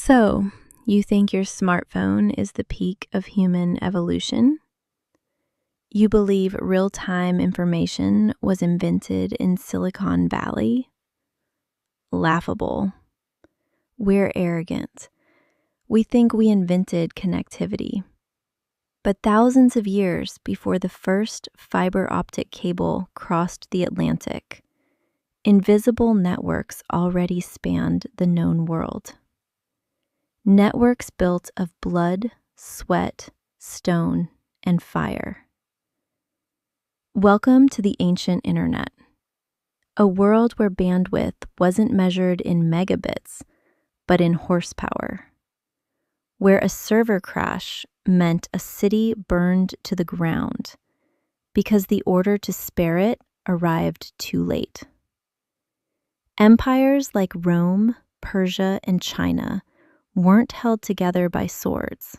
So, you think your smartphone is the peak of human evolution? You believe real-time information was invented in Silicon Valley? Laughable. We're arrogant. We think we invented connectivity. But thousands of years before the first fiber optic cable crossed the Atlantic, invisible networks already spanned the known world. Networks built of blood, sweat, stone, and fire. Welcome to the ancient internet, a world where bandwidth wasn't measured in megabits, but in horsepower, where a server crash meant a city burned to the ground because the order to spare it arrived too late. Empires like Rome, Persia, and China weren't held together by swords.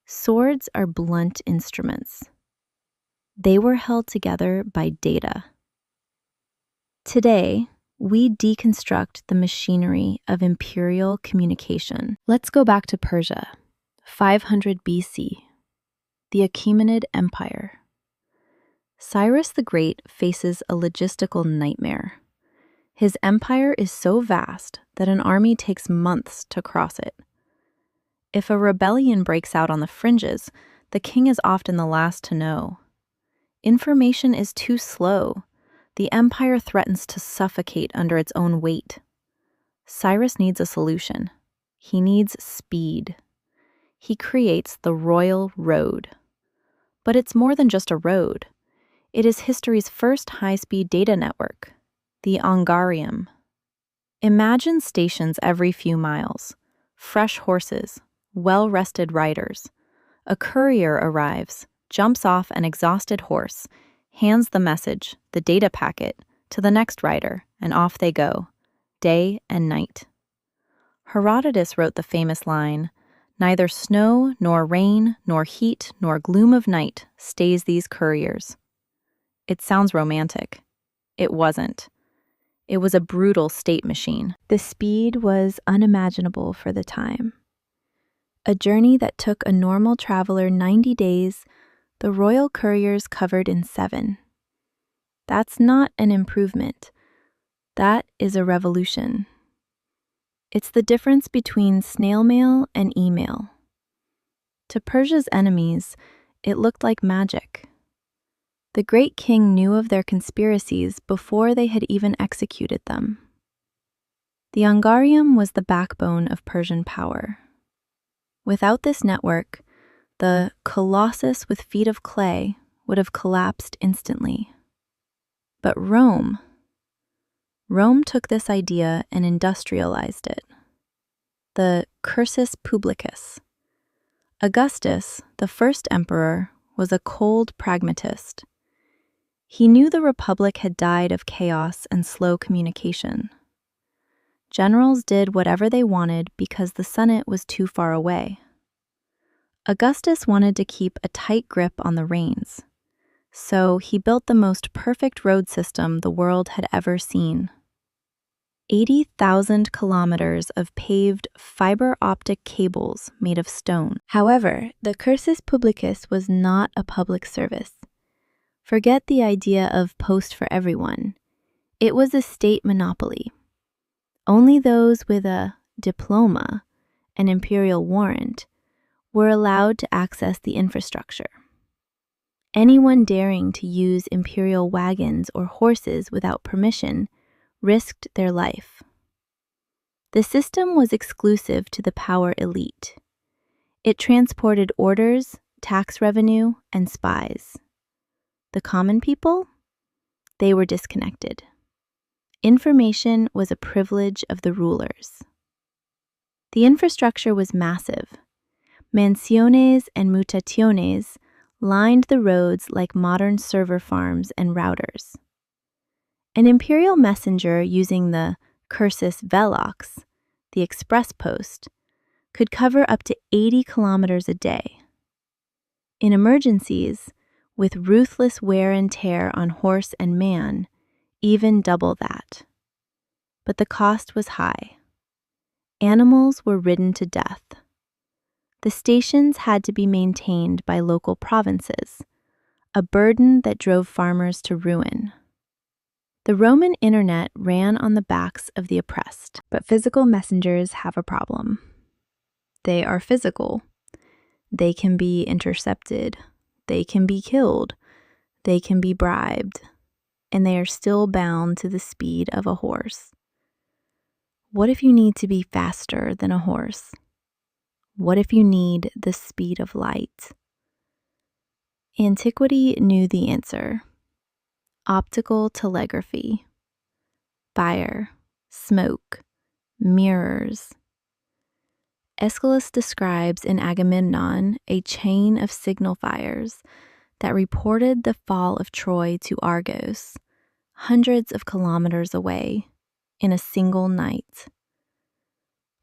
Swords are blunt instruments. They were held together by data. Today, we deconstruct the machinery of imperial communication. Let's go back to Persia, 500 BC, the Achaemenid Empire. Cyrus the Great faces a logistical nightmare. His empire is so vast that an army takes months to cross it. If a rebellion breaks out on the fringes, the king is often the last to know. Information is too slow. The empire threatens to suffocate under its own weight. Cyrus needs a solution. He needs speed. He creates the Royal Road. But it's more than just a road. It is history's first high-speed data network, the Angarium. Imagine stations every few miles, fresh horses, well-rested riders. A courier arrives, jumps off an exhausted horse, hands the message, the data packet, to the next rider, and off they go, day and night. Herodotus wrote the famous line, "Neither snow, nor rain, nor heat, nor gloom of night stays these couriers." It sounds romantic. It wasn't. It was a brutal state machine. The speed was unimaginable for the time. A journey that took a normal traveler 90 days, the royal couriers covered in 7. That's not an improvement. That is a revolution. It's the difference between snail mail and email. To Persia's enemies, it looked like magic. The great king knew of their conspiracies before they had even executed them. The Angarium was the backbone of Persian power. Without this network, the colossus with feet of clay would have collapsed instantly. But Rome took this idea and industrialized it. The Cursus Publicus. Augustus, the first emperor, was a cold pragmatist. He knew the republic had died of chaos and slow communication. Generals did whatever they wanted because the Senate was too far away. Augustus wanted to keep a tight grip on the reins, so he built the most perfect road system the world had ever seen. 80,000 kilometers of paved fiber optic cables made of stone. However, the Cursus Publicus was not a public service. Forget the idea of post for everyone. It was a state monopoly. Only those with a diploma, an imperial warrant, were allowed to access the infrastructure. Anyone daring to use imperial wagons or horses without permission risked their life. The system was exclusive to the power elite. It transported orders, tax revenue, and spies. The common people? They were disconnected. Information was a privilege of the rulers. The infrastructure was massive. Mansiones and mutationes lined the roads like modern server farms and routers. An imperial messenger using the Cursus Velox, the express post, could cover up to 80 kilometers a day. In emergencies, with ruthless wear and tear on horse and man, even double that. But the cost was high. Animals were ridden to death. The stations had to be maintained by local provinces, a burden that drove farmers to ruin. The Roman internet ran on the backs of the oppressed, but physical messengers have a problem. They are physical. They can be intercepted. They can be killed. They can be bribed. And they are still bound to the speed of a horse. What if you need to be faster than a horse? What if you need the speed of light? Antiquity knew the answer. Optical telegraphy. Fire, smoke, mirrors. Aeschylus describes in Agamemnon a chain of signal fires that reported the fall of Troy to Argos, hundreds of kilometers away, in a single night.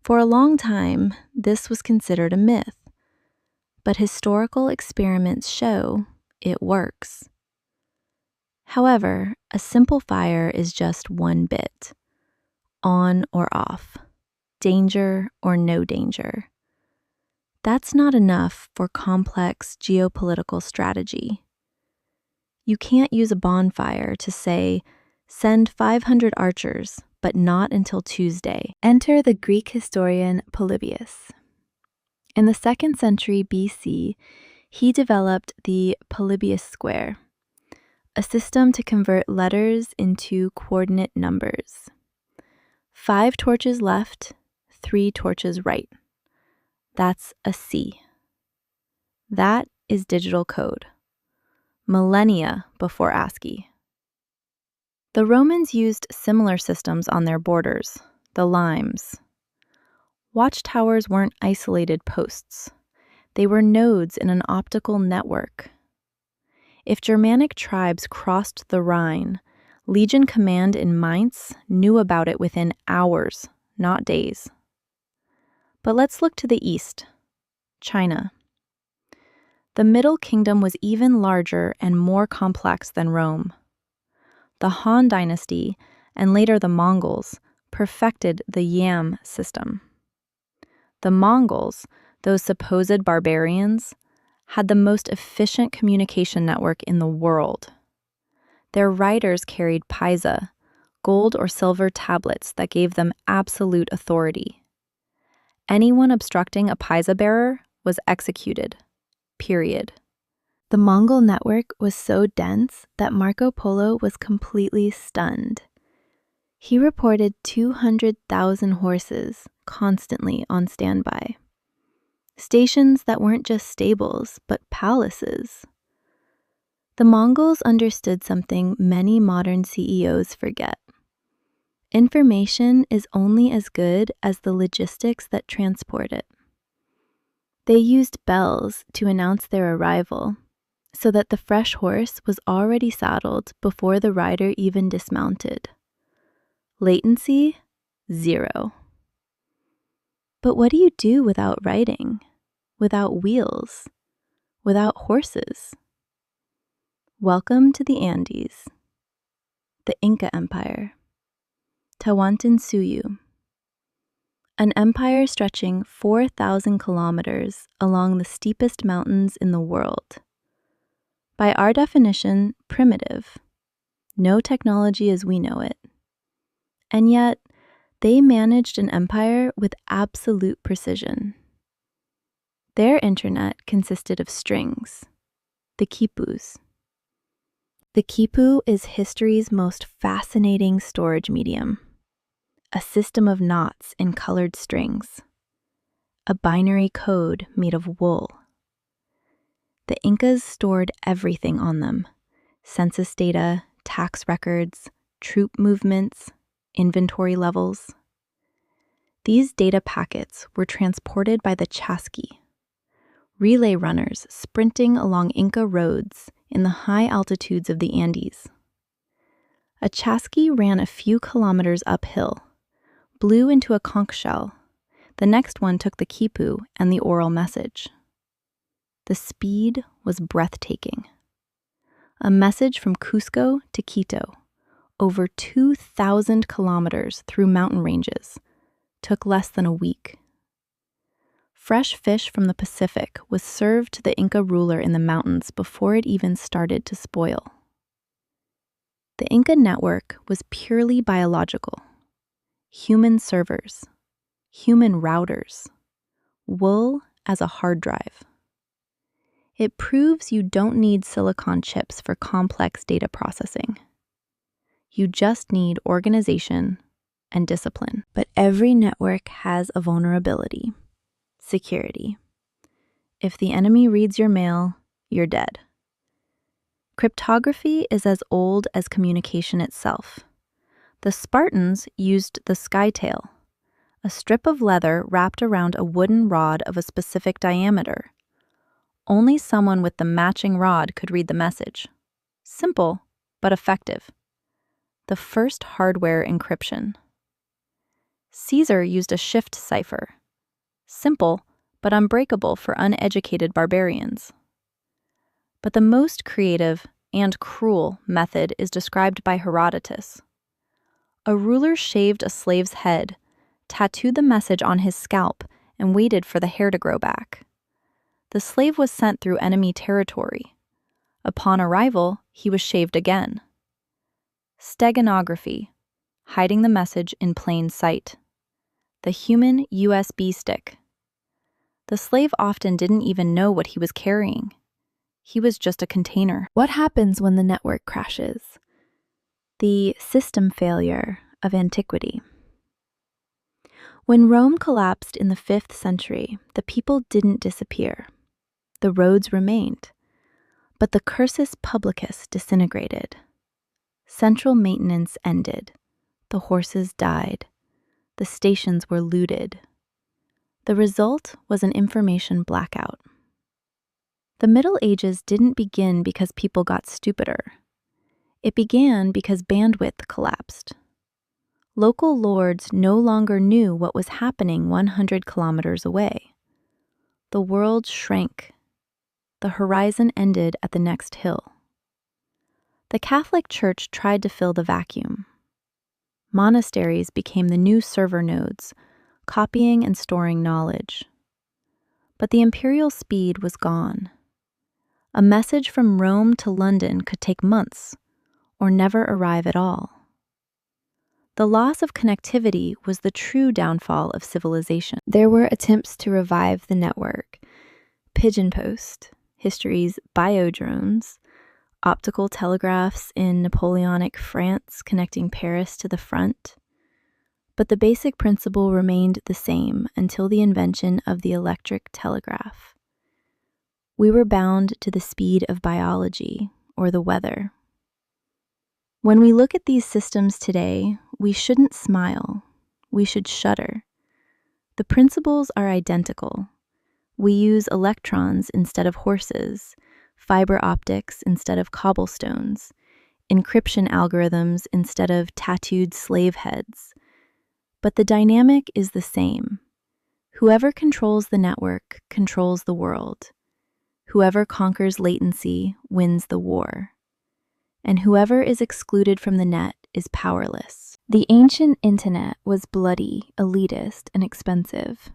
For a long time, this was considered a myth, but historical experiments show it works. However, a simple fire is just one bit, on or off, danger or no danger. That's not enough for complex geopolitical strategy. You can't use a bonfire to say, send 500 archers, but not until Tuesday. Enter the Greek historian Polybius. In the 2nd century BC, he developed the Polybius square, a system to convert letters into coordinate numbers. 5 torches left, 3 torches right. That's a C. That is digital code. Millennia before ASCII. The Romans used similar systems on their borders, the limes. Watchtowers weren't isolated posts. They were nodes in an optical network. If Germanic tribes crossed the Rhine, Legion Command in Mainz knew about it within hours, not days. But let's look to the east, China. The Middle Kingdom was even larger and more complex than Rome. The Han Dynasty, and later the Mongols, perfected the Yam system. The Mongols, those supposed barbarians, had the most efficient communication network in the world. Their riders carried paisa, gold or silver tablets that gave them absolute authority. Anyone obstructing a paisa bearer was executed. Period. The Mongol network was so dense that Marco Polo was completely stunned. He reported 200,000 horses constantly on standby. Stations that weren't just stables, but palaces. The Mongols understood something many modern CEOs forget. Information is only as good as the logistics that transport it. They used bells to announce their arrival, so that the fresh horse was already saddled before the rider even dismounted. Latency, 0. But what do you do without riding, without wheels, without horses? Welcome to the Andes, the Inca Empire, Tawantinsuyu, an empire stretching 4,000 kilometers along the steepest mountains in the world. By our definition, primitive, no technology as we know it. And yet, they managed an empire with absolute precision. Their internet consisted of strings, the quipus. The quipu is history's most fascinating storage medium, a system of knots in colored strings, a binary code made of wool. The Incas stored everything on them: census data, tax records, troop movements, inventory levels. These data packets were transported by the chasqui, relay runners sprinting along Inca roads in the high altitudes of the Andes. A chasqui ran a few kilometers uphill, blew into a conch shell. The next one took the quipu and the oral message. The speed was breathtaking. A message from Cusco to Quito, over 2,000 kilometers through mountain ranges, took less than a week. Fresh fish from the Pacific was served to the Inca ruler in the mountains before it even started to spoil. The Inca network was purely biological. Human servers, human routers, wool as a hard drive. It proves you don't need silicon chips for complex data processing. You just need organization and discipline. But every network has a vulnerability. Security. If the enemy reads your mail, you're dead. Cryptography is as old as communication itself. The Spartans used the skytail, a strip of leather wrapped around a wooden rod of a specific diameter. Only someone with the matching rod could read the message. Simple, but effective. The first hardware encryption. Caesar used a shift cipher. Simple, but unbreakable for uneducated barbarians. But the most creative and cruel method is described by Herodotus. A ruler shaved a slave's head, tattooed the message on his scalp, and waited for the hair to grow back. The slave was sent through enemy territory. Upon arrival, he was shaved again. Steganography, hiding the message in plain sight. The human USB stick. The slave often didn't even know what he was carrying. He was just a container. What happens when the network crashes? The system failure of antiquity. When Rome collapsed in the 5th century, the people didn't disappear. The roads remained. But the Cursus Publicus disintegrated. Central maintenance ended. The horses died. The stations were looted. The result was an information blackout. The Middle Ages didn't begin because people got stupider. It began because bandwidth collapsed. Local lords no longer knew what was happening 100 kilometers away. The world shrank. The horizon ended at the next hill. The Catholic Church tried to fill the vacuum. Monasteries became the new server nodes, copying and storing knowledge. But the imperial speed was gone. A message from Rome to London could take months, or never arrive at all. The loss of connectivity was the true downfall of civilization. There were attempts to revive the network. Pigeon post, history's biodrones, optical telegraphs in Napoleonic France connecting Paris to the front. But the basic principle remained the same until the invention of the electric telegraph. We were bound to the speed of biology or the weather. When we look at these systems today, we shouldn't smile. We should shudder. The principles are identical. We use electrons instead of horses, fiber optics instead of cobblestones, encryption algorithms instead of tattooed slave heads. But the dynamic is the same. Whoever controls the network controls the world. Whoever conquers latency wins the war. And whoever is excluded from the net is powerless. The ancient internet was bloody, elitist, and expensive.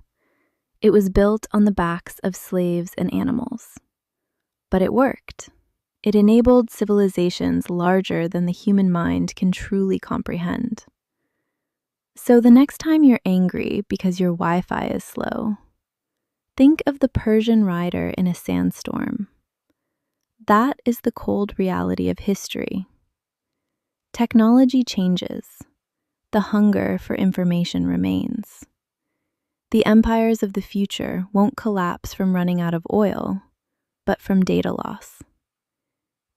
It was built on the backs of slaves and animals. But it worked. It enabled civilizations larger than the human mind can truly comprehend. So the next time you're angry because your Wi-Fi is slow, think of the Persian rider in a sandstorm. That is the cold reality of history. Technology changes. The hunger for information remains. The empires of the future won't collapse from running out of oil, but from data loss.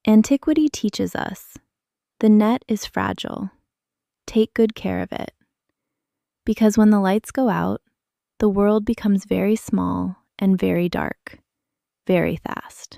Antiquity teaches us the net is fragile. Take good care of it. Because when the lights go out, the world becomes very small and very dark, very fast.